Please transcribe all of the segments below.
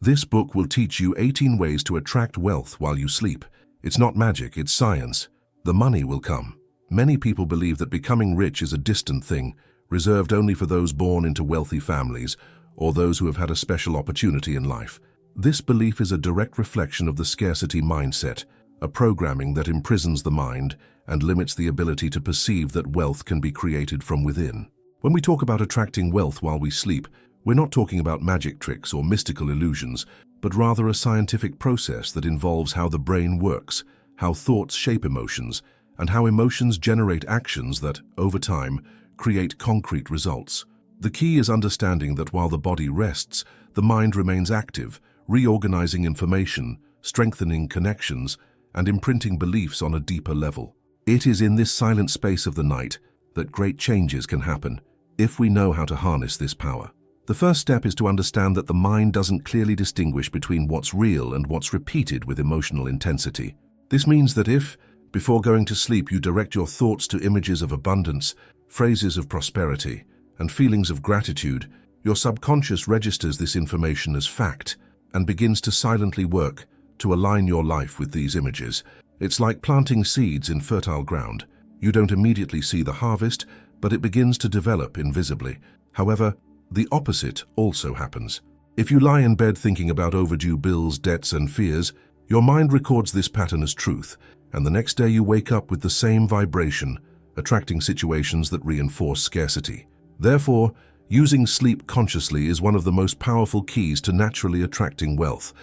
This book will teach you 18 ways to attract wealth while you sleep. It's not magic, it's science. The money will come. Many people believe that becoming rich is a distant thing, reserved only for those born into wealthy families or those who have had a special opportunity in life. This belief is a direct reflection of the scarcity mindset, a programming that imprisons the mind and limits the ability to perceive that wealth can be created from within. When we talk about attracting wealth while we sleep, we're not talking about magic tricks or mystical illusions, but rather a scientific process that involves how the brain works, how thoughts shape emotions, and how emotions generate actions that, over time, create concrete results. The key is understanding that while the body rests, the mind remains active, reorganizing information, strengthening connections, and imprinting beliefs on a deeper level. It is in this silent space of the night that great changes can happen, if we know how to harness this power. The first step is to understand that the mind doesn't clearly distinguish between what's real and what's repeated with emotional intensity. This means that if, before going to sleep, you direct your thoughts to images of abundance, phrases of prosperity, and feelings of gratitude, your subconscious registers this information as fact and begins to silently work to align your life with these images. It's like planting seeds in fertile ground. You don't immediately see the harvest, but it begins to develop invisibly. However, the opposite also happens. If you lie in bed thinking about overdue bills, debts, and fears, your mind records this pattern as truth, and the next day you wake up with the same vibration, attracting situations that reinforce scarcity. Therefore, using sleep consciously is one of the most powerful keys to naturally attracting wealth.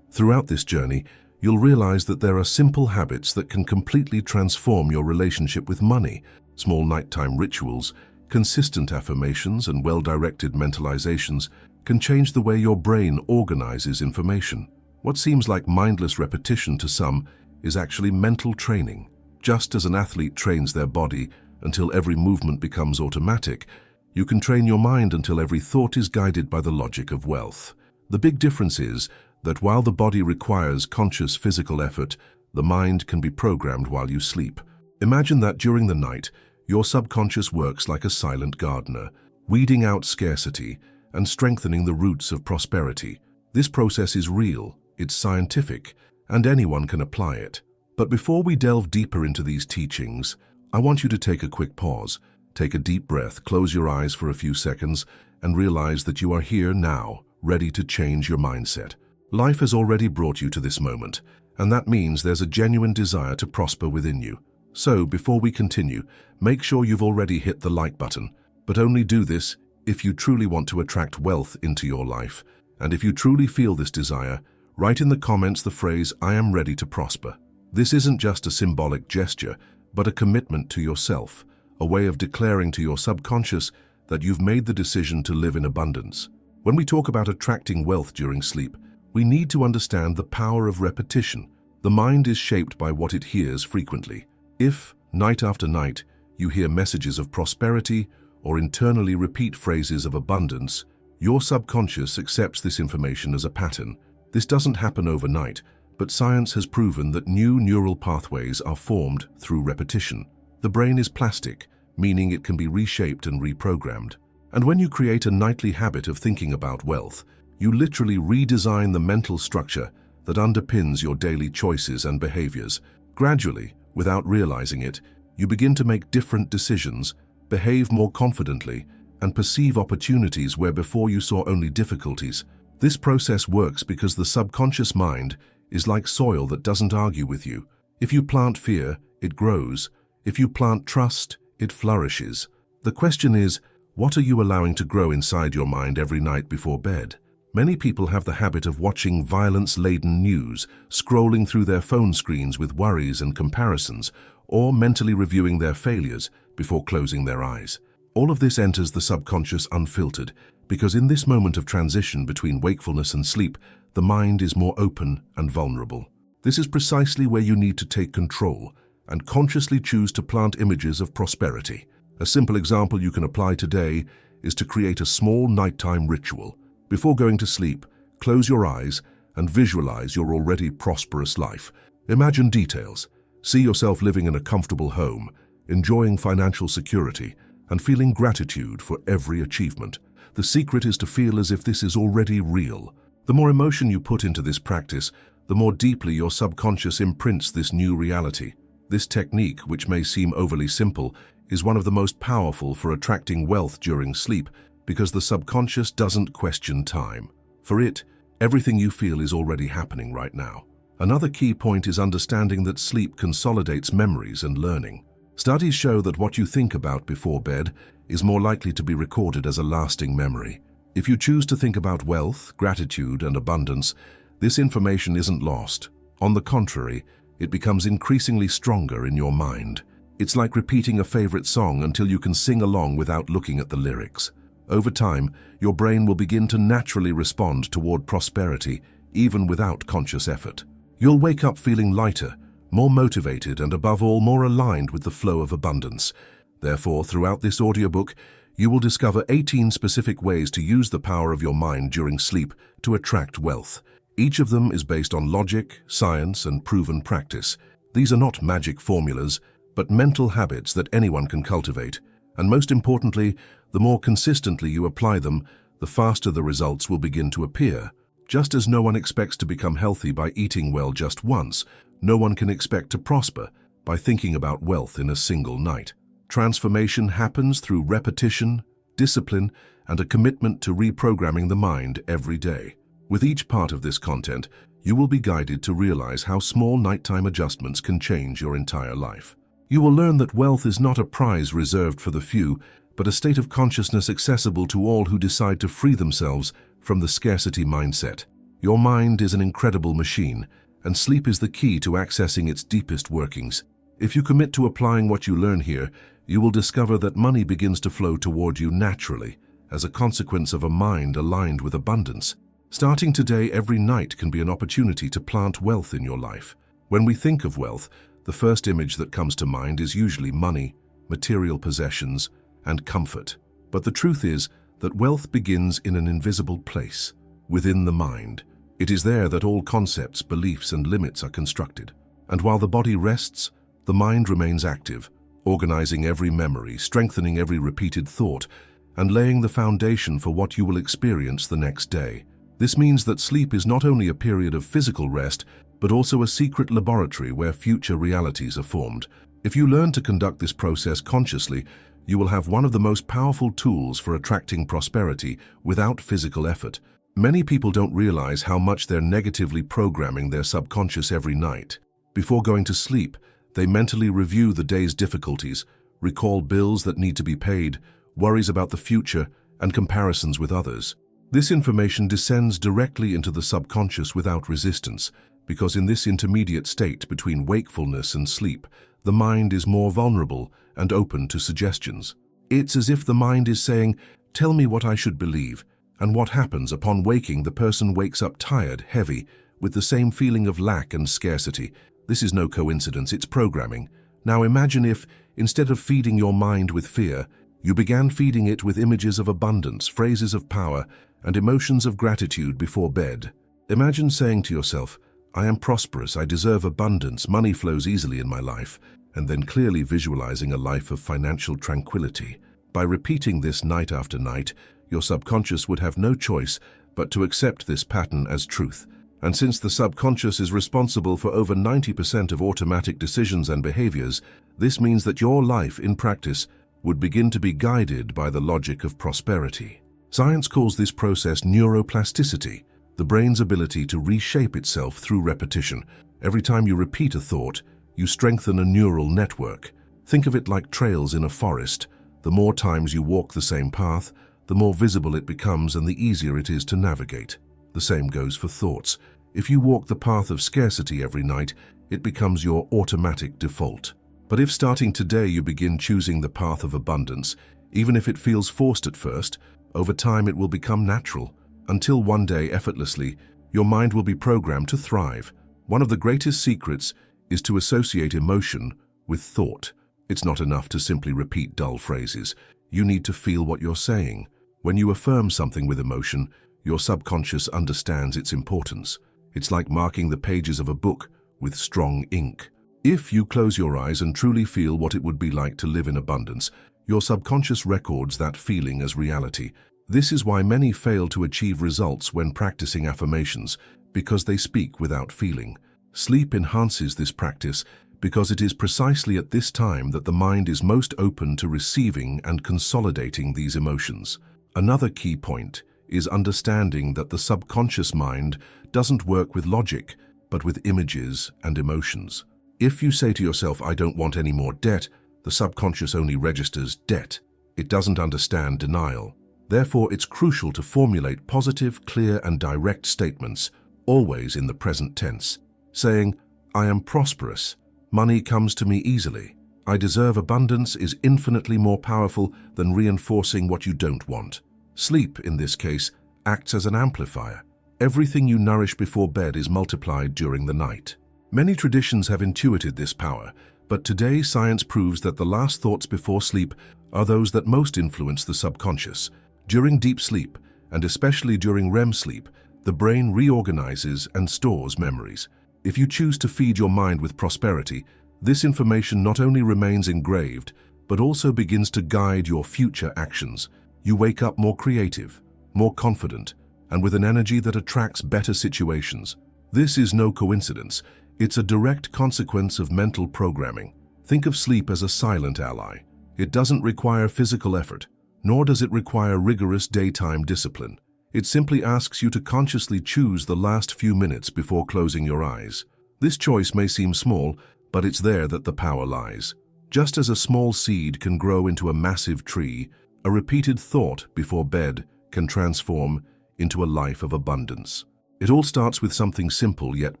Throughout this journey, you'll realize that there are simple habits that can completely transform your relationship with money. Small nighttime rituals, consistent affirmations, and well-directed mentalizations can change the way your brain organizes information. What seems like mindless repetition to some is actually mental training. Just as an athlete trains their body until every movement becomes automatic, you can train your mind until every thought is guided by the logic of wealth. The big difference is that while the body requires conscious physical effort, the mind can be programmed while you sleep. Imagine that during the night, your subconscious works like a silent gardener, weeding out scarcity and strengthening the roots of prosperity. This process is real, it's scientific, and anyone can apply it. But before we delve deeper into these teachings, I want you to take a quick pause. Take a deep breath, close your eyes for a few seconds, and realize that you are here now, ready to change your mindset. Life has already brought you to this moment, and that means there's a genuine desire to prosper within you. So, before we continue, make sure you've already hit the like button, but only do this if you truly want to attract wealth into your life. And if you truly feel this desire, write in the comments the phrase, "I am ready to prosper." This isn't just a symbolic gesture, but a commitment to yourself, a way of declaring to your subconscious that you've made the decision to live in abundance. When we talk about attracting wealth during sleep, we need to understand the power of repetition. The mind is shaped by what it hears frequently. If, night after night, you hear messages of prosperity or internally repeat phrases of abundance, your subconscious accepts this information as a pattern. This doesn't happen overnight, but science has proven that new neural pathways are formed through repetition. The brain is plastic, meaning it can be reshaped and reprogrammed. And when you create a nightly habit of thinking about wealth, you literally redesign the mental structure that underpins your daily choices and behaviors. Gradually, without realizing it, you begin to make different decisions, behave more confidently, and perceive opportunities where before you saw only difficulties. This process works because the subconscious mind is like soil that doesn't argue with you. If you plant fear, it grows. If you plant trust, it flourishes. The question is, what are you allowing to grow inside your mind every night before bed? Many people have the habit of watching violence-laden news, scrolling through their phone screens with worries and comparisons, or mentally reviewing their failures before closing their eyes. All of this enters the subconscious unfiltered, because in this moment of transition between wakefulness and sleep, the mind is more open and vulnerable. This is precisely where you need to take control and consciously choose to plant images of prosperity. A simple example you can apply today is to create a small nighttime ritual. Before going to sleep, close your eyes and visualize your already prosperous life. Imagine details. See yourself living in a comfortable home, enjoying financial security, and feeling gratitude for every achievement. The secret is to feel as if this is already real. The more emotion you put into this practice, the more deeply your subconscious imprints this new reality. This technique, which may seem overly simple, is one of the most powerful for attracting wealth during sleep because the subconscious doesn't question time. For it, everything you feel is already happening right now. Another key point is understanding that sleep consolidates memories and learning. Studies show that what you think about before bed is more likely to be recorded as a lasting memory. If you choose to think about wealth, gratitude, and abundance, this information isn't lost. On the contrary, it becomes increasingly stronger in your mind. It's like repeating a favorite song until you can sing along without looking at the lyrics. Over time, your brain will begin to naturally respond toward prosperity, even without conscious effort. You'll wake up feeling lighter, more motivated, and above all, more aligned with the flow of abundance. Therefore, throughout this audiobook, you will discover 18 specific ways to use the power of your mind during sleep to attract wealth. Each of them is based on logic, science, and proven practice. These are not magic formulas, but mental habits that anyone can cultivate. And most importantly, the more consistently you apply them, the faster the results will begin to appear. Just as no one expects to become healthy by eating well just once, no one can expect to prosper by thinking about wealth in a single night. Transformation happens through repetition, discipline, and a commitment to reprogramming the mind every day. With each part of this content, you will be guided to realize how small nighttime adjustments can change your entire life. You will learn that wealth is not a prize reserved for the few, but a state of consciousness accessible to all who decide to free themselves from the scarcity mindset. Your mind is an incredible machine, and sleep is the key to accessing its deepest workings. If you commit to applying what you learn here, you will discover that money begins to flow toward you naturally, as a consequence of a mind aligned with abundance. Starting today, every night can be an opportunity to plant wealth in your life. When we think of wealth, the first image that comes to mind is usually money, material possessions, and comfort. But the truth is that wealth begins in an invisible place, within the mind. It is there that all concepts, beliefs, and limits are constructed. And while the body rests, the mind remains active, organizing every memory, strengthening every repeated thought, and laying the foundation for what you will experience the next day. This means that sleep is not only a period of physical rest, but also a secret laboratory where future realities are formed. If you learn to conduct this process consciously, you will have one of the most powerful tools for attracting prosperity without physical effort. Many people don't realize how much they're negatively programming their subconscious every night. Before going to sleep, they mentally review the day's difficulties, recall bills that need to be paid, worries about the future, and comparisons with others. This information descends directly into the subconscious without resistance, because in this intermediate state between wakefulness and sleep, the mind is more vulnerable and open to suggestions. It's as if the mind is saying, "Tell me what I should believe." And what happens upon waking? The person wakes up tired, heavy, with the same feeling of lack and scarcity. This is no coincidence, it's programming. Now imagine if, instead of feeding your mind with fear, you began feeding it with images of abundance, phrases of power, and emotions of gratitude before bed. Imagine saying to yourself, "I am prosperous, I deserve abundance, money flows easily in my life," and then clearly visualizing a life of financial tranquility. By repeating this night after night, your subconscious would have no choice but to accept this pattern as truth. And since the subconscious is responsible for over 90% of automatic decisions and behaviors, this means that your life in practice would begin to be guided by the logic of prosperity. Science calls this process neuroplasticity, the brain's ability to reshape itself through repetition. Every time you repeat a thought, you strengthen a neural network. Think of it like trails in a forest. The more times you walk the same path, the more visible it becomes and the easier it is to navigate. The same goes for thoughts. If you walk the path of scarcity every night, it becomes your automatic default. But if starting today you begin choosing the path of abundance, even if it feels forced at first, over time it will become natural, until one day, effortlessly, your mind will be programmed to thrive. One of the greatest secrets is to associate emotion with thought. It's not enough to simply repeat dull phrases. You need to feel what you're saying. When you affirm something with emotion, your subconscious understands its importance. It's like marking the pages of a book with strong ink. If you close your eyes and truly feel what it would be like to live in abundance, your subconscious records that feeling as reality. This is why many fail to achieve results when practicing affirmations, because they speak without feeling. Sleep enhances this practice because it is precisely at this time that the mind is most open to receiving and consolidating these emotions. Another key point is understanding that the subconscious mind doesn't work with logic, but with images and emotions. If you say to yourself, "I don't want any more debt," the subconscious only registers debt. It doesn't understand denial. Therefore, it's crucial to formulate positive, clear, and direct statements, always in the present tense, saying, "I am prosperous. Money comes to me easily. I deserve abundance" is infinitely more powerful than reinforcing what you don't want. Sleep, in this case, acts as an amplifier. Everything you nourish before bed is multiplied during the night. Many traditions have intuited this power, but today science proves that the last thoughts before sleep are those that most influence the subconscious. During deep sleep, and especially during REM sleep, the brain reorganizes and stores memories. If you choose to feed your mind with prosperity, this information not only remains engraved, but also begins to guide your future actions. You wake up more creative, more confident, and with an energy that attracts better situations. This is no coincidence. It's a direct consequence of mental programming. Think of sleep as a silent ally. It doesn't require physical effort, nor does it require rigorous daytime discipline. It simply asks you to consciously choose the last few minutes before closing your eyes. This choice may seem small, but it's there that the power lies. Just as a small seed can grow into a massive tree, a repeated thought before bed can transform into a life of abundance. It all starts with something simple yet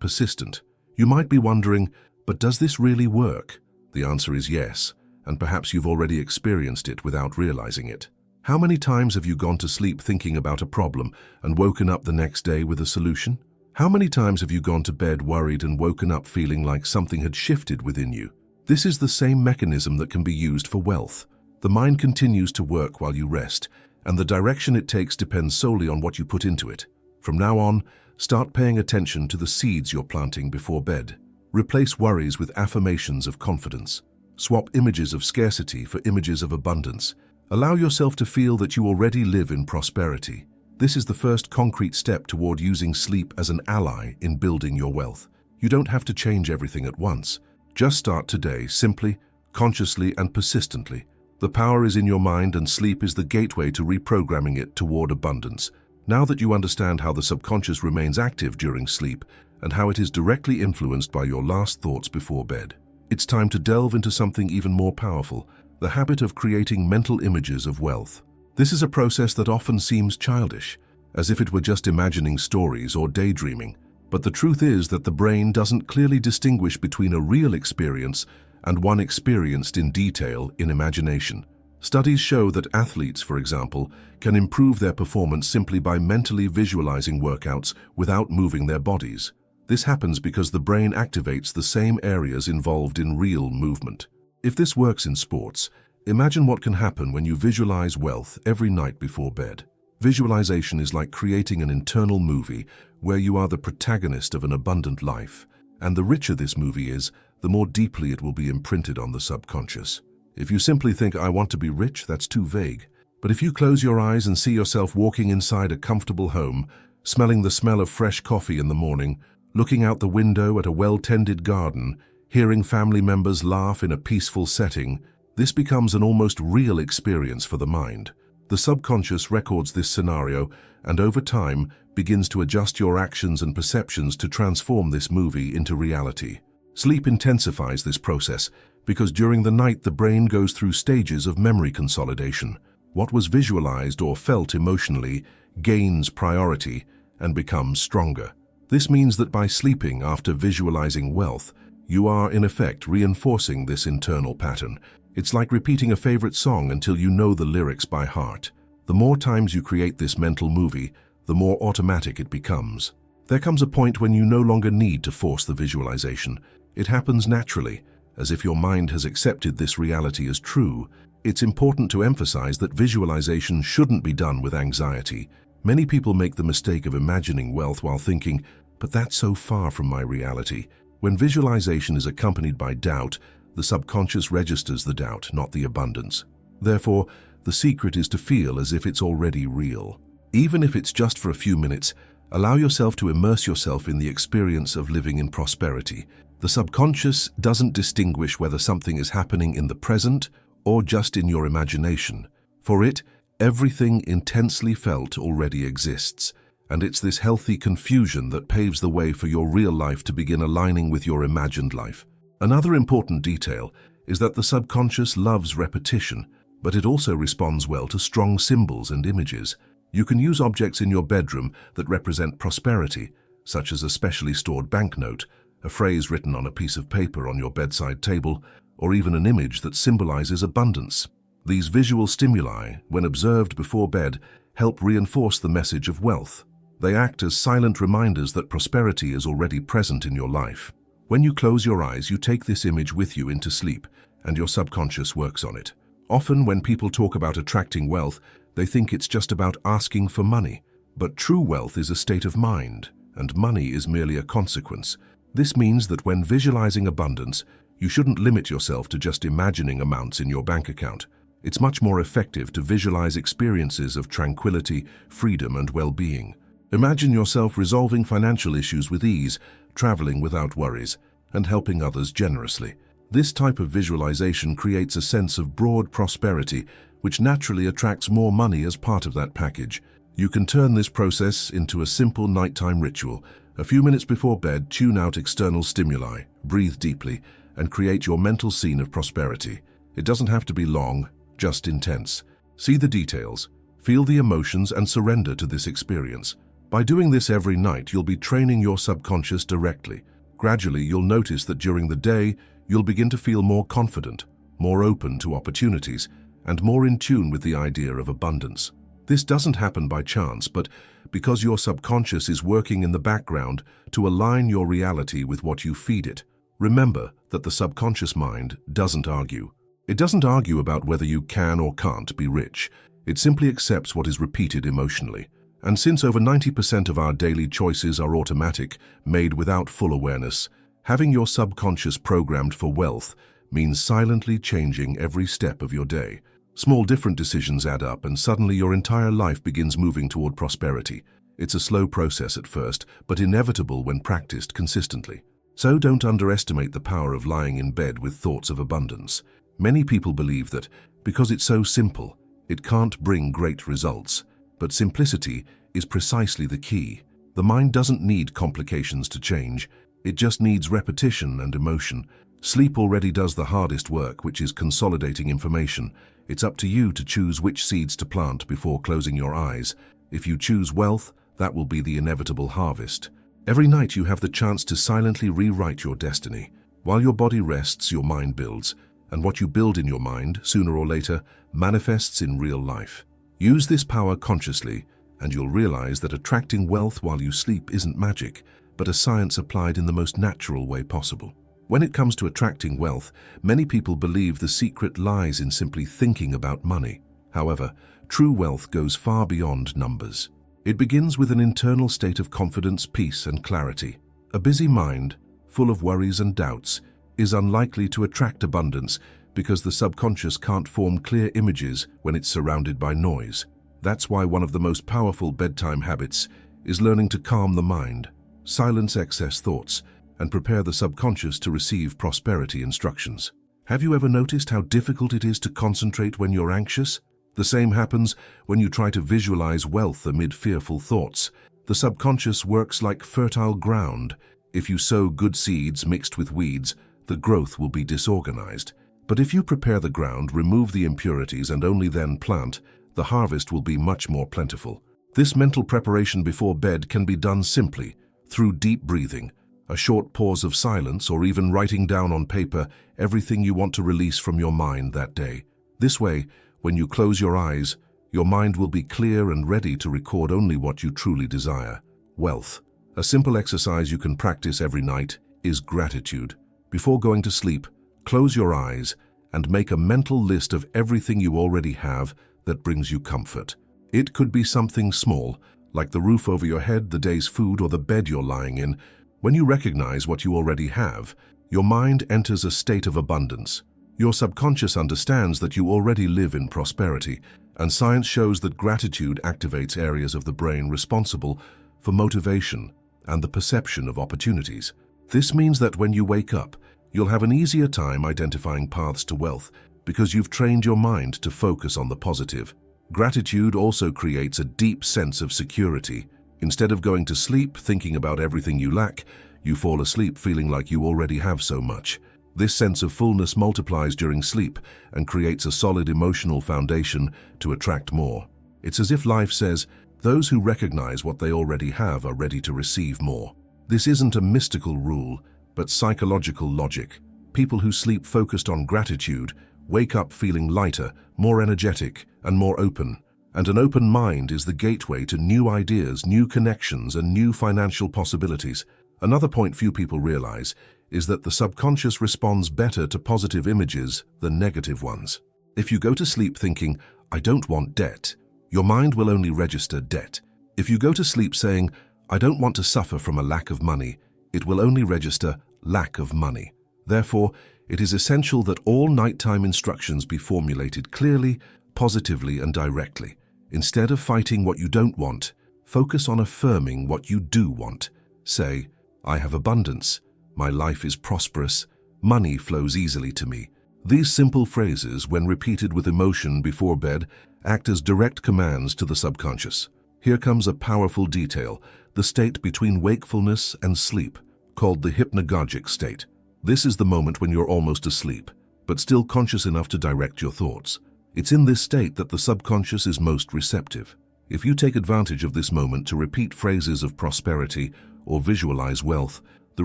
persistent. You might be wondering, but does this really work? The answer is yes, and perhaps you've already experienced it without realizing it. How many times have you gone to sleep thinking about a problem and woken up the next day with a solution? How many times have you gone to bed worried and woken up feeling like something had shifted within you? This is the same mechanism that can be used for wealth. The mind continues to work while you rest, and the direction it takes depends solely on what you put into it. From now on, start paying attention to the seeds you're planting before bed. Replace worries with affirmations of confidence. Swap images of scarcity for images of abundance. Allow yourself to feel that you already live in prosperity. This is the first concrete step toward using sleep as an ally in building your wealth. You don't have to change everything at once. Just start today, simply, consciously, and persistently. The power is in your mind, and sleep is the gateway to reprogramming it toward abundance. Now that you understand how the subconscious remains active during sleep and how it is directly influenced by your last thoughts before bed, it's time to delve into something even more powerful: the habit of creating mental images of wealth. This is a process that often seems childish, as if it were just imagining stories or daydreaming. But the truth is that the brain doesn't clearly distinguish between a real experience and one experienced in detail in imagination. Studies show that athletes, for example, can improve their performance simply by mentally visualizing workouts without moving their bodies. This happens because the brain activates the same areas involved in real movement. If this works in sports, imagine what can happen when you visualize wealth every night before bed. Visualization is like creating an internal movie where you are the protagonist of an abundant life. And the richer this movie is, the more deeply it will be imprinted on the subconscious. If you simply think, "I want to be rich," that's too vague. But if you close your eyes and see yourself walking inside a comfortable home, smelling the smell of fresh coffee in the morning, looking out the window at a well-tended garden, hearing family members laugh in a peaceful setting, this becomes an almost real experience for the mind. The subconscious records this scenario and over time begins to adjust your actions and perceptions to transform this movie into reality. Sleep intensifies this process because during the night the brain goes through stages of memory consolidation. What was visualized or felt emotionally gains priority and becomes stronger. This means that by sleeping after visualizing wealth, you are in effect reinforcing this internal pattern. It's like repeating a favorite song until you know the lyrics by heart. The more times you create this mental movie, the more automatic it becomes. There comes a point when you no longer need to force the visualization. It happens naturally, as if your mind has accepted this reality as true. It's important to emphasize that visualization shouldn't be done with anxiety. Many people make the mistake of imagining wealth while thinking, "But that's so far from my reality." When visualization is accompanied by doubt, the subconscious registers the doubt, not the abundance. Therefore, The secret is to feel as if it's already real. Even if it's just for a few minutes, allow yourself to immerse yourself in the experience of living in prosperity. The subconscious doesn't distinguish whether something is happening in the present or just in your imagination. For it, everything intensely felt already exists, and it's this healthy confusion that paves the way for your real life to begin aligning with your imagined life. Another important detail is that the subconscious loves repetition, but it also responds well to strong symbols and images. You can use objects in your bedroom that represent prosperity, such as a specially stored banknote, a phrase written on a piece of paper on your bedside table, or even an image that symbolizes abundance. These visual stimuli, when observed before bed, help reinforce the message of wealth. They act as silent reminders that prosperity is already present in your life. When you close your eyes, you take this image with you into sleep, and your subconscious works on it. Often when people talk about attracting wealth, they think it's just about asking for money. But true wealth is a state of mind, and money is merely a consequence. This means that when visualizing abundance, you shouldn't limit yourself to just imagining amounts in your bank account. It's much more effective to visualize experiences of tranquility, freedom, and well-being. Imagine yourself resolving financial issues with ease, traveling without worries, and helping others generously. This type of visualization creates a sense of broad prosperity, which naturally attracts more money as part of that package. You can turn this process into a simple nighttime ritual. A few minutes before bed, tune out external stimuli, breathe deeply, and create your mental scene of prosperity. It doesn't have to be long, just intense. See the details, feel the emotions, and surrender to this experience. By doing this every night, you'll be training your subconscious directly. Gradually, you'll notice that during the day, you'll begin to feel more confident, more open to opportunities, and more in tune with the idea of abundance. This doesn't happen by chance, but because your subconscious is working in the background to align your reality with what you feed it. Remember that the subconscious mind doesn't argue. It doesn't argue about whether you can or can't be rich. It simply accepts what is repeated emotionally. And since over 90% of our daily choices are automatic, made without full awareness, having your subconscious programmed for wealth means silently changing every step of your day. Small different decisions add up, and suddenly your entire life begins moving toward prosperity. It's a slow process at first, but inevitable when practiced consistently. So don't underestimate the power of lying in bed with thoughts of abundance. Many people believe that because it's so simple, it can't bring great results. But simplicity is precisely the key. The mind doesn't need complications to change. It just needs repetition and emotion. Sleep already does the hardest work, which is consolidating information. It's up to you to choose which seeds to plant before closing your eyes. If you choose wealth, that will be the inevitable harvest. Every night you have the chance to silently rewrite your destiny. While your body rests, your mind builds. And what you build in your mind, sooner or later, manifests in real life. Use this power consciously, and you'll realize that attracting wealth while you sleep isn't magic, but a science applied in the most natural way possible. When it comes to attracting wealth, many people believe the secret lies in simply thinking about money. However, true wealth goes far beyond numbers. It begins with an internal state of confidence, peace, and clarity. A busy mind, full of worries and doubts, is unlikely to attract abundance because the subconscious can't form clear images when it's surrounded by noise. That's why one of the most powerful bedtime habits is learning to calm the mind, silence excess thoughts, and prepare the subconscious to receive prosperity instructions. Have you ever noticed how difficult it is to concentrate when you're anxious? The same happens when you try to visualize wealth amid fearful thoughts. The subconscious works like fertile ground. If you sow good seeds mixed with weeds, the growth will be disorganized. But if you prepare the ground, remove the impurities, and only then plant, the harvest will be much more plentiful. This mental preparation before bed can be done simply, through deep breathing, a short pause of silence, or even writing down on paper everything you want to release from your mind that day. This way, when you close your eyes, your mind will be clear and ready to record only what you truly desire. Wealth. A simple exercise you can practice every night is gratitude. Before going to sleep, close your eyes and make a mental list of everything you already have that brings you comfort. It could be something small, like the roof over your head, the day's food, or the bed you're lying in. When you recognize what you already have, your mind enters a state of abundance. Your subconscious understands that you already live in prosperity, And science shows that gratitude activates areas of the brain responsible for motivation and the perception of opportunities. This means that when you wake up, you'll have an easier time identifying paths to wealth because you've trained your mind to focus on the positive. Gratitude also creates a deep sense of security. Instead of going to sleep thinking about everything you lack, you fall asleep feeling like you already have so much. This sense of fullness multiplies during sleep and creates a solid emotional foundation to attract more. It's as if life says, those who recognize what they already have are ready to receive more. This isn't a mystical rule, but psychological logic. People who sleep focused on gratitude wake up feeling lighter, more energetic, and more open. And an open mind is the gateway to new ideas, new connections, and new financial possibilities. Another point few people realize is that the subconscious responds better to positive images than negative ones. If you go to sleep thinking, I don't want debt, your mind will only register debt. If you go to sleep saying, I don't want to suffer from a lack of money, it will only register lack of money. Therefore, it is essential that all nighttime instructions be formulated clearly, positively, and directly. Instead of fighting what you don't want, focus on affirming what you do want. Say, I have abundance, my life is prosperous, money flows easily to me. These simple phrases, when repeated with emotion before bed, act as direct commands to the subconscious. Here comes a powerful detail, the state between wakefulness and sleep, called the hypnagogic state. This is the moment when you're almost asleep, but still conscious enough to direct your thoughts. It's in this state that the subconscious is most receptive. If you take advantage of this moment to repeat phrases of prosperity or visualize wealth, the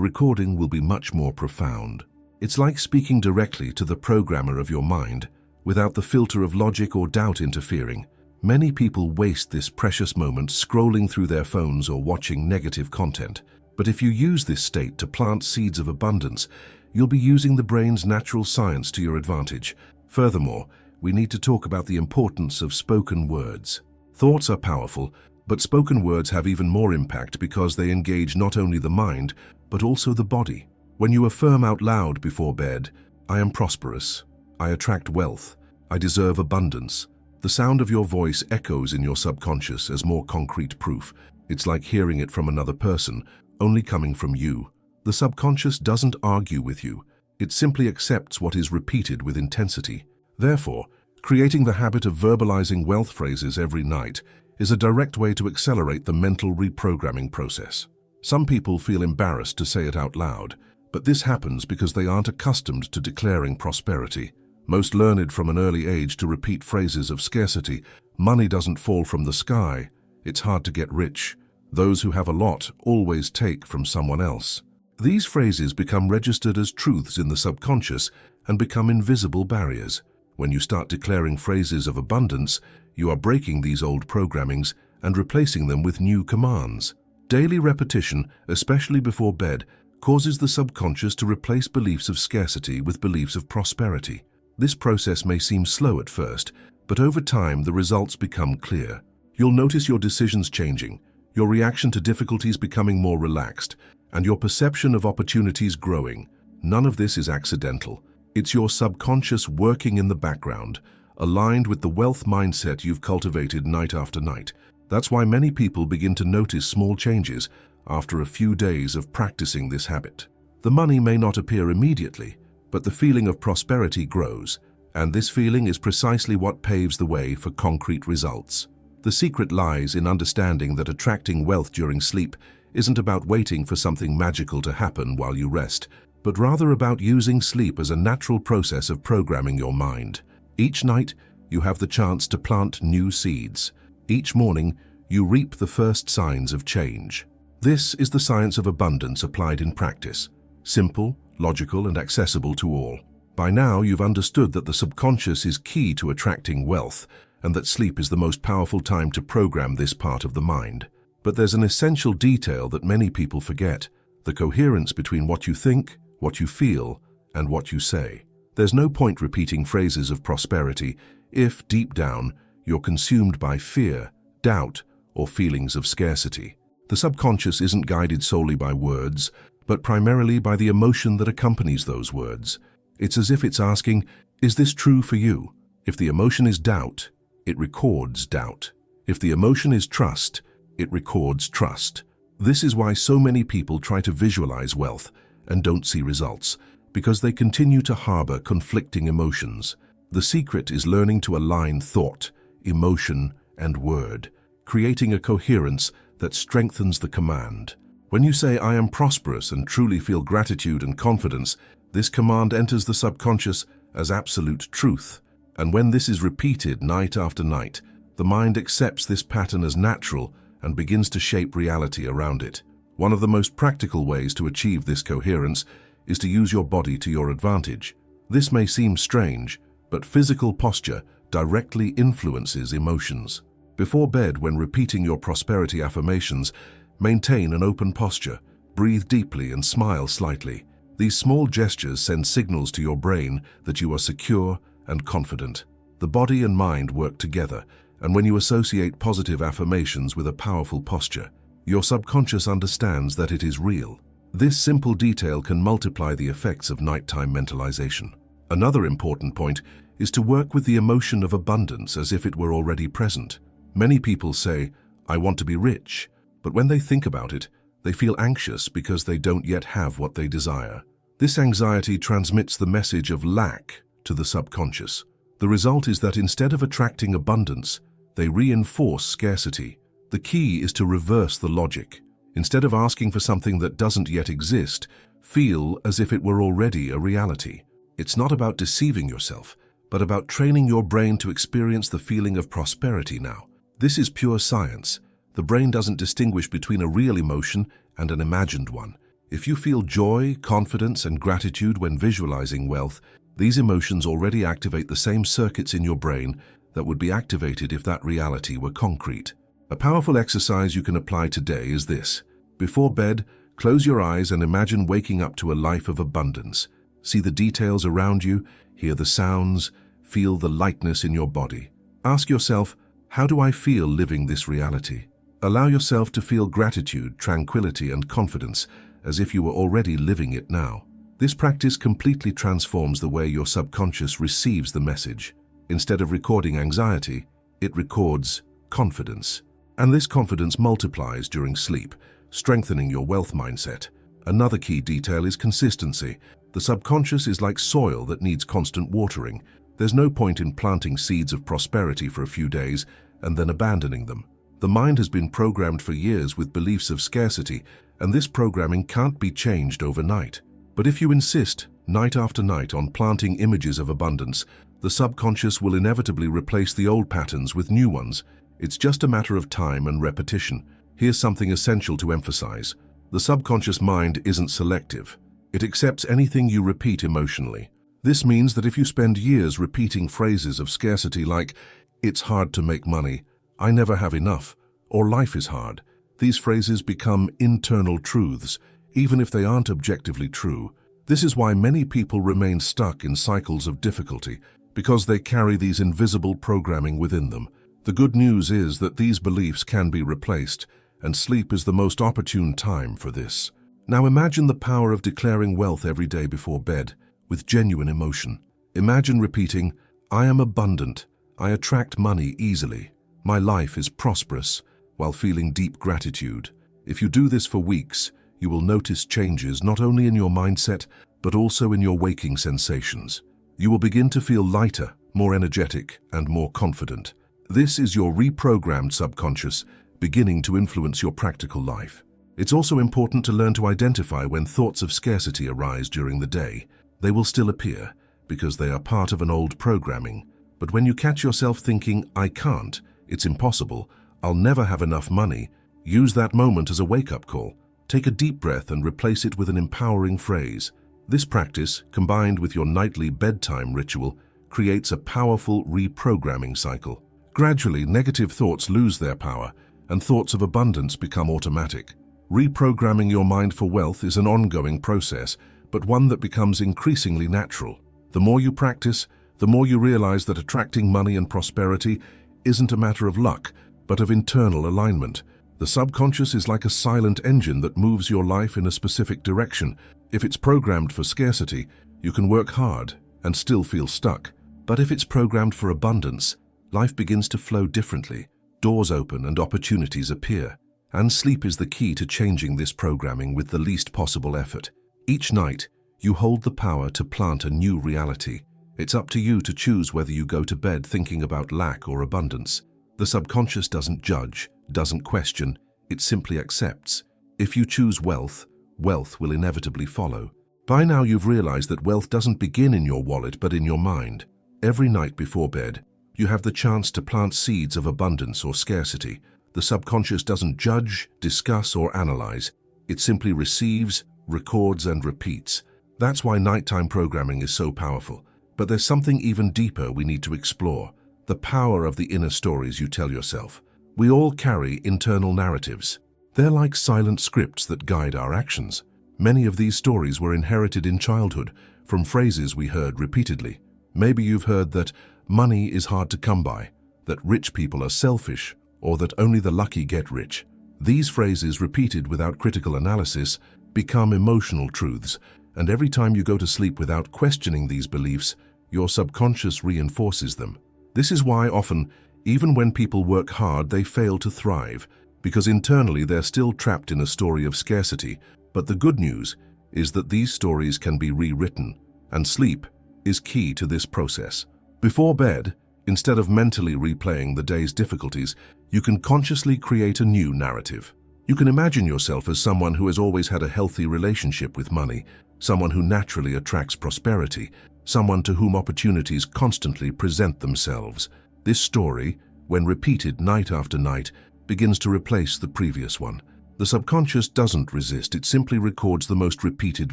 recording will be much more profound. It's like speaking directly to the programmer of your mind, without the filter of logic or doubt interfering. Many people waste this precious moment scrolling through their phones or watching negative content. But if you use this state to plant seeds of abundance, you'll be using the brain's natural science to your advantage. Furthermore, we need to talk about the importance of spoken words. Thoughts are powerful, but spoken words have even more impact because they engage not only the mind, but also the body. When you affirm out loud before bed, I am prosperous, I attract wealth, I deserve abundance, the sound of your voice echoes in your subconscious as more concrete proof. It's like hearing it from another person, only coming from you. The subconscious doesn't argue with you. It simply accepts what is repeated with intensity. Therefore, creating the habit of verbalizing wealth phrases every night is a direct way to accelerate the mental reprogramming process. Some people feel embarrassed to say it out loud, but this happens because they aren't accustomed to declaring prosperity. Most learned from an early age to repeat phrases of scarcity. Money doesn't fall from the sky. It's hard to get rich. Those who have a lot always take from someone else. These phrases become registered as truths in the subconscious and become invisible barriers. When you start declaring phrases of abundance, you are breaking these old programmings and replacing them with new commands. Daily repetition, especially before bed, causes the subconscious to replace beliefs of scarcity with beliefs of prosperity. This process may seem slow at first, but over time the results become clear. You'll notice your decisions changing, your reaction to difficulties becoming more relaxed, and your perception of opportunities growing. None of this is accidental. It's your subconscious working in the background, aligned with the wealth mindset you've cultivated night after night. That's why many people begin to notice small changes after a few days of practicing this habit. The money may not appear immediately, but the feeling of prosperity grows, and this feeling is precisely what paves the way for concrete results. The secret lies in understanding that attracting wealth during sleep isn't about waiting for something magical to happen while you rest, but rather about using sleep as a natural process of programming your mind. Each night, you have the chance to plant new seeds. Each morning, you reap the first signs of change. This is the science of abundance applied in practice. Simple, logical, and accessible to all. By now, you've understood that the subconscious is key to attracting wealth, and that sleep is the most powerful time to program this part of the mind. But there's an essential detail that many people forget: the coherence between what you think, what you feel, and what you say. There's no point repeating phrases of prosperity if, deep down, you're consumed by fear, doubt, or feelings of scarcity. The subconscious isn't guided solely by words, but primarily by the emotion that accompanies those words. It's as if it's asking, is this true for you? If the emotion is doubt, it records doubt. If the emotion is trust, it records trust. This is why so many people try to visualize wealth and don't see results, because they continue to harbor conflicting emotions. The secret is learning to align thought, emotion, and word, creating a coherence that strengthens the command. When you say, "I am prosperous," and truly feel gratitude and confidence, this command enters the subconscious as absolute truth. And when this is repeated night after night, the mind accepts this pattern as natural and begins to shape reality around it. One of the most practical ways to achieve this coherence is to use your body to your advantage. This may seem strange, but physical posture directly influences emotions. Before bed, when repeating your prosperity affirmations, maintain an open posture, breathe deeply and smile slightly. These small gestures send signals to your brain that you are secure and confident. The body and mind work together, and when you associate positive affirmations with a powerful posture, your subconscious understands that it is real. This simple detail can multiply the effects of nighttime mentalization. Another important point is to work with the emotion of abundance as if it were already present. Many people say, "I want to be rich," but when they think about it, they feel anxious because they don't yet have what they desire. This anxiety transmits the message of lack to the subconscious. The result is that instead of attracting abundance, they reinforce scarcity. The key is to reverse the logic. Instead of asking for something that doesn't yet exist, feel as if it were already a reality. It's not about deceiving yourself, but about training your brain to experience the feeling of prosperity now. This is pure science. The brain doesn't distinguish between a real emotion and an imagined one. If you feel joy, confidence, and gratitude when visualizing wealth, these emotions already activate the same circuits in your brain that would be activated if that reality were concrete. A powerful exercise you can apply today is this. Before bed, close your eyes and imagine waking up to a life of abundance. See the details around you, hear the sounds, feel the lightness in your body. Ask yourself, how do I feel living this reality? Allow yourself to feel gratitude, tranquility, and confidence as if you were already living it now. This practice completely transforms the way your subconscious receives the message. Instead of recording anxiety, it records confidence. And this confidence multiplies during sleep, strengthening your wealth mindset. Another key detail is consistency. The subconscious is like soil that needs constant watering. There's no point in planting seeds of prosperity for a few days and then abandoning them. The mind has been programmed for years with beliefs of scarcity, and this programming can't be changed overnight. But if you insist, night after night, on planting images of abundance, the subconscious will inevitably replace the old patterns with new ones. It's just a matter of time and repetition. Here's something essential to emphasize. The subconscious mind isn't selective. It accepts anything you repeat emotionally. This means that if you spend years repeating phrases of scarcity like, "It's hard to make money," "I never have enough," or "Life is hard," these phrases become internal truths, even if they aren't objectively true. This is why many people remain stuck in cycles of difficulty, because they carry these invisible programming within them. The good news is that these beliefs can be replaced, and sleep is the most opportune time for this. Now imagine the power of declaring wealth every day before bed, with genuine emotion. Imagine repeating, "I am abundant, I attract money easily, my life is prosperous," while feeling deep gratitude. If you do this for weeks, you will notice changes not only in your mindset, but also in your waking sensations. You will begin to feel lighter, more energetic, and more confident. This is your reprogrammed subconscious beginning to influence your practical life. It's also important to learn to identify when thoughts of scarcity arise during the day. They will still appear, because they are part of an old programming. But when you catch yourself thinking, "I can't, it's impossible, I'll never have enough money," use that moment as a wake-up call. Take a deep breath and replace it with an empowering phrase. This practice, combined with your nightly bedtime ritual, creates a powerful reprogramming cycle. Gradually, negative thoughts lose their power, and thoughts of abundance become automatic. Reprogramming your mind for wealth is an ongoing process, but one that becomes increasingly natural. The more you practice, the more you realize that attracting money and prosperity isn't a matter of luck, but of internal alignment. The subconscious is like a silent engine that moves your life in a specific direction. If it's programmed for scarcity, you can work hard and still feel stuck. But if it's programmed for abundance, life begins to flow differently, doors open and opportunities appear. And sleep is the key to changing this programming with the least possible effort. Each night, you hold the power to plant a new reality. It's up to you to choose whether you go to bed thinking about lack or abundance. The subconscious doesn't judge, doesn't question, it simply accepts. If you choose wealth, wealth will inevitably follow. By now you've realized that wealth doesn't begin in your wallet but in your mind. Every night before bed, you have the chance to plant seeds of abundance or scarcity. The subconscious doesn't judge, discuss, or analyze. It simply receives, records, and repeats. That's why nighttime programming is so powerful. But there's something even deeper we need to explore: the power of the inner stories you tell yourself. We all carry internal narratives. They're like silent scripts that guide our actions. Many of these stories were inherited in childhood, from phrases we heard repeatedly. Maybe you've heard that money is hard to come by, that rich people are selfish, or that only the lucky get rich. These phrases, repeated without critical analysis, become emotional truths, and every time you go to sleep without questioning these beliefs, your subconscious reinforces them. This is why often, even when people work hard, they fail to thrive, because internally they're still trapped in a story of scarcity. But the good news is that these stories can be rewritten, and sleep is key to this process. Before bed, instead of mentally replaying the day's difficulties, you can consciously create a new narrative. You can imagine yourself as someone who has always had a healthy relationship with money, someone who naturally attracts prosperity, someone to whom opportunities constantly present themselves. This story, when repeated night after night, begins to replace the previous one. The subconscious doesn't resist, it simply records the most repeated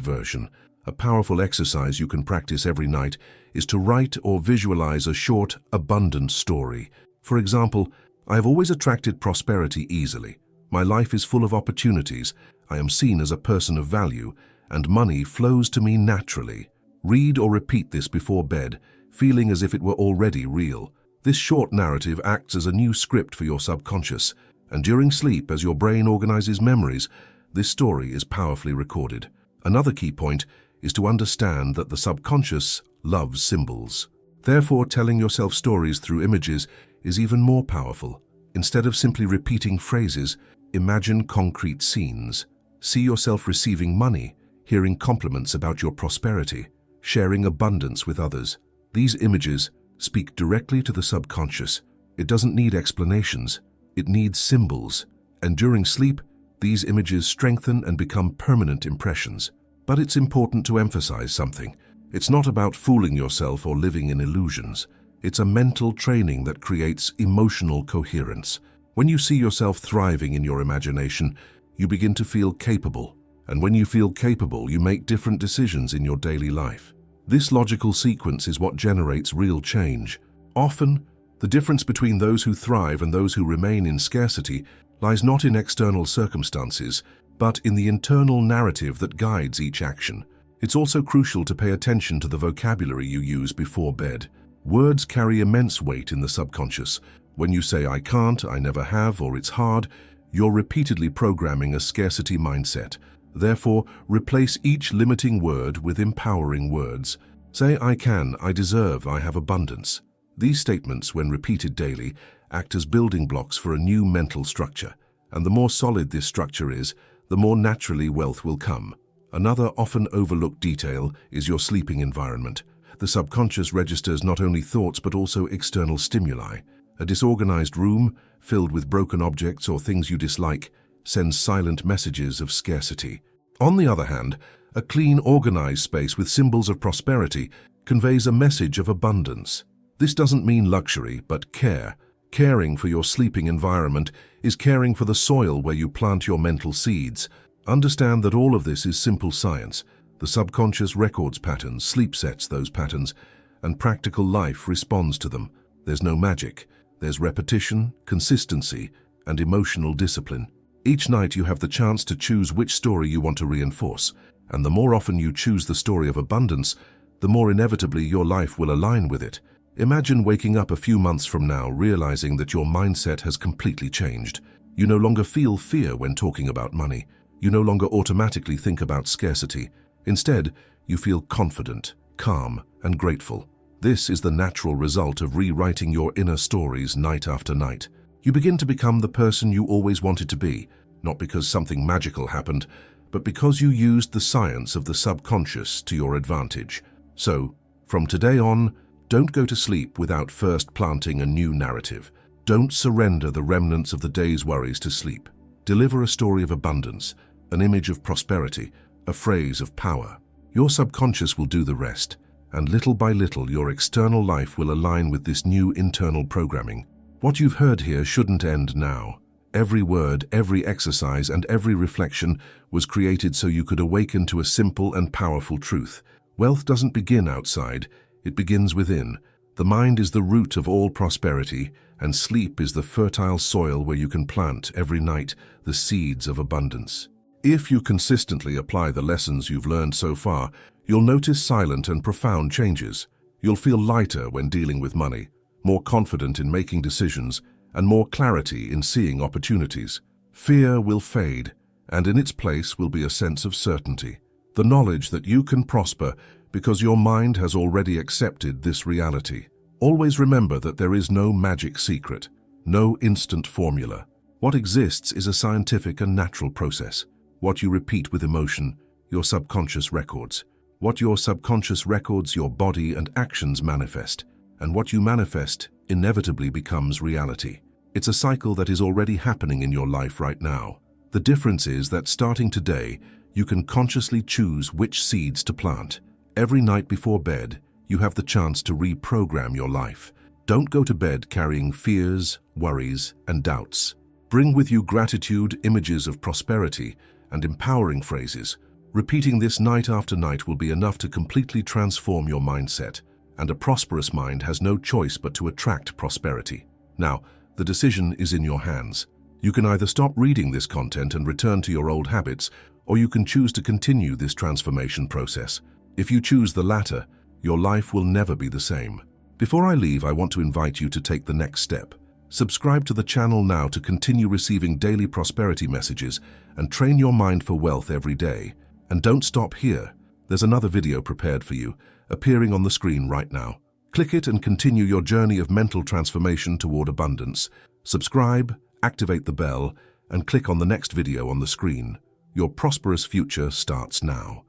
version. A powerful exercise you can practice every night is to write or visualize a short, abundant story. For example, I have always attracted prosperity easily. My life is full of opportunities. I am seen as a person of value, and money flows to me naturally. Read or repeat this before bed, feeling as if it were already real. This short narrative acts as a new script for your subconscious, and during sleep, as your brain organizes memories, this story is powerfully recorded. Another key point is to understand that the subconscious loves symbols. Therefore, telling yourself stories through images is even more powerful. Instead of simply repeating phrases, imagine concrete scenes. See yourself receiving money, hearing compliments about your prosperity, sharing abundance with others. These images speak directly to the subconscious. It doesn't need explanations, it needs symbols. And during sleep, these images strengthen and become permanent impressions. But it's important to emphasize something. It's not about fooling yourself or living in illusions. It's a mental training that creates emotional coherence. When you see yourself thriving in your imagination, you begin to feel capable. And when you feel capable, you make different decisions in your daily life. This logical sequence is what generates real change. Often, the difference between those who thrive and those who remain in scarcity lies not in external circumstances, but in the internal narrative that guides each action. It's also crucial to pay attention to the vocabulary you use before bed. Words carry immense weight in the subconscious. When you say, "I can't," "I never have," or "it's hard," you're repeatedly programming a scarcity mindset. Therefore, replace each limiting word with empowering words. Say, "I can," "I deserve," "I have abundance." These statements, when repeated daily, act as building blocks for a new mental structure. And the more solid this structure is, the more naturally wealth will come. Another often overlooked detail is your sleeping environment. The subconscious registers not only thoughts but also external stimuli. A disorganized room, filled with broken objects or things you dislike, sends silent messages of scarcity. On the other hand, a clean, organized space with symbols of prosperity conveys a message of abundance. This doesn't mean luxury, but care. Caring for your sleeping environment is caring for the soil where you plant your mental seeds. Understand that all of this is simple science. The subconscious records patterns, sleep sets those patterns, and practical life responds to them. There's no magic. There's repetition, consistency, and emotional discipline. Each night you have the chance to choose which story you want to reinforce, and the more often you choose the story of abundance, the more inevitably your life will align with it. Imagine waking up a few months from now realizing that your mindset has completely changed. You no longer feel fear when talking about money. You no longer automatically think about scarcity. Instead, you feel confident, calm, and grateful. This is the natural result of rewriting your inner stories night after night. You begin to become the person you always wanted to be, not because something magical happened, but because you used the science of the subconscious to your advantage. So, from today on, don't go to sleep without first planting a new narrative. Don't surrender the remnants of the day's worries to sleep. Deliver a story of abundance, an image of prosperity, a phrase of power. Your subconscious will do the rest, and little by little your external life will align with this new internal programming. What you've heard here shouldn't end now. Every word, every exercise, and every reflection was created so you could awaken to a simple and powerful truth. Wealth doesn't begin outside, it begins within. The mind is the root of all prosperity, and sleep is the fertile soil where you can plant every night the seeds of abundance. If you consistently apply the lessons you've learned so far, you'll notice silent and profound changes. You'll feel lighter when dealing with money, more confident in making decisions, and more clarity in seeing opportunities. Fear will fade, and in its place will be a sense of certainty. The knowledge that you can prosper because your mind has already accepted this reality. Always remember that there is no magic secret, no instant formula. What exists is a scientific and natural process. What you repeat with emotion, your subconscious records. What your subconscious records, your body and actions manifest. And what you manifest inevitably becomes reality. It's a cycle that is already happening in your life right now. The difference is that starting today, you can consciously choose which seeds to plant. Every night before bed, you have the chance to reprogram your life. Don't go to bed carrying fears, worries, and doubts. Bring with you gratitude, images of prosperity, and empowering phrases. Repeating this night after night will be enough to completely transform your mindset. And a prosperous mind has no choice but to attract prosperity. Now, the decision is in your hands. You can either stop reading this content and return to your old habits, or you can choose to continue this transformation process. If you choose the latter, your life will never be the same. Before I leave, I want to invite you to take the next step. Subscribe to the channel now to continue receiving daily prosperity messages and train your mind for wealth every day. And don't stop here. There's another video prepared for you, appearing on the screen right now. Click it and continue your journey of mental transformation toward abundance. Subscribe, activate the bell, and click on the next video on the screen. Your prosperous future starts now.